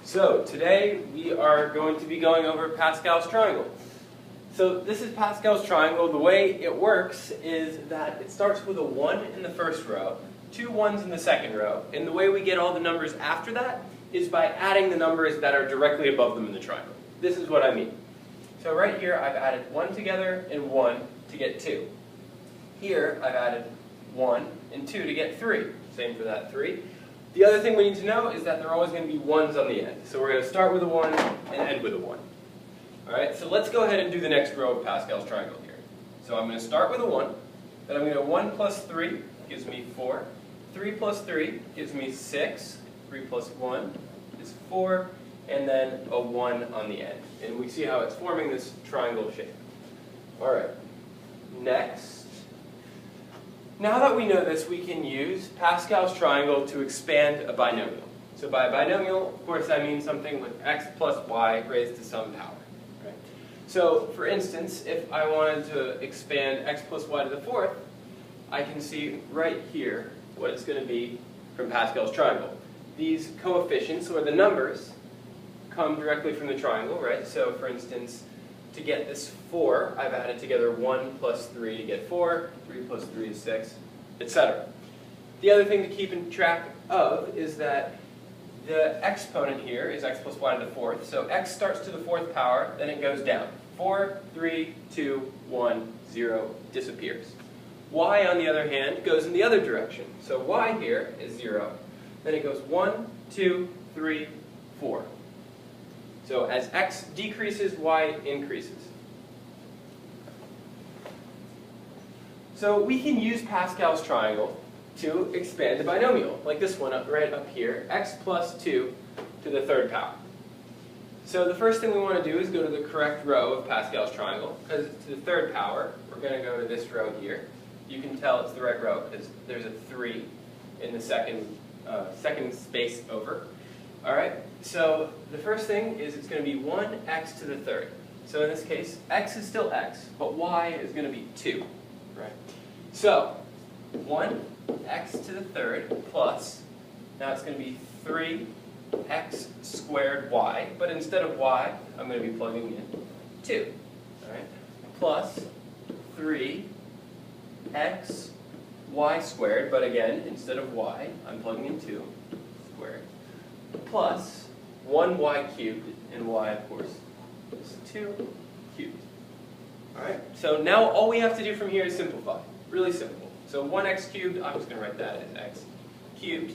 So today we are going to be going over Pascal's triangle. So this is Pascal's triangle. The way it works is that it starts with a 1 in the first row, 2 1s in the second row, and the way we get all the numbers after that is by adding the numbers that are directly above them in the triangle. This is what I mean. So right here I've added 1 together and 1 to get 2. Here I've added 1 and 2 to get 3. Same for that 3. The other thing we need to know is that there are always going to be 1s on the end. So we're going to start with a 1 and end with a 1. Alright, so let's go ahead and do the next row of Pascal's triangle here. So I'm going to start with a 1, then I'm going to 1 plus 3 gives me 4, 3 plus 3 gives me 6, 3 plus 1 is 4, and then a 1 on the end. And we see how it's forming this triangle shape. Alright, next. Now that we know this, we can use Pascal's triangle to expand a binomial. So by a binomial, of course, I mean something with x plus y raised to some power. Right? So, for instance, if I wanted to expand x plus y to the fourth, I can see right here what it's going to be from Pascal's triangle. These coefficients, or the numbers, come directly from the triangle, right? So, for instance, to get this 4, I've added together 1 plus 3 to get 4, 3 plus 3 is 6, etc. The other thing to keep in track of is that the exponent here is x plus y to the fourth. So x starts to the fourth power, then it goes down. 4, 3, 2, 1, 0, disappears. Y, on the other hand, goes in the other direction. So y here is 0. Then it goes 1, 2, 3, 4. So as x decreases, y increases. So we can use Pascal's triangle to expand a binomial, like this one right up here, x plus 2 to the third power. So the first thing we want to do is go to the correct row of Pascal's triangle, because to the third power, we're going to go to this row here. You can tell it's the right row because there's a 3 in the second space over. Alright, so the first thing is it's going to be 1x to the third. So in this case, x is still x, but y is going to be 2. Right? So, 1x to the third plus, now it's going to be 3x squared y, but instead of y, I'm going to be plugging in 2. Alright? Plus 3x y squared, but again, instead of y, I'm plugging in 2 squared. Plus 1y cubed, and y, of course, is 2 cubed. Alright, so now all we have to do from here is simplify. Really simple. So 1x cubed, I'm just going to write that as x cubed,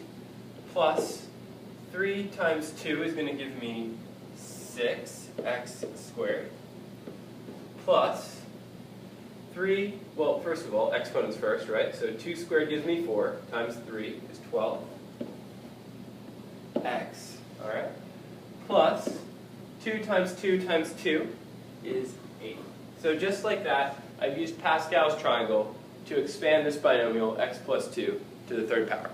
plus 3 times 2 is going to give me 6x squared, plus 3, well, first of all, exponents first, right? So 2 squared gives me 4, times 3 is 12. X, alright, plus 2 times 2 times 2 is 8. So just like that, I've used Pascal's triangle to expand this binomial x plus 2 to the third power.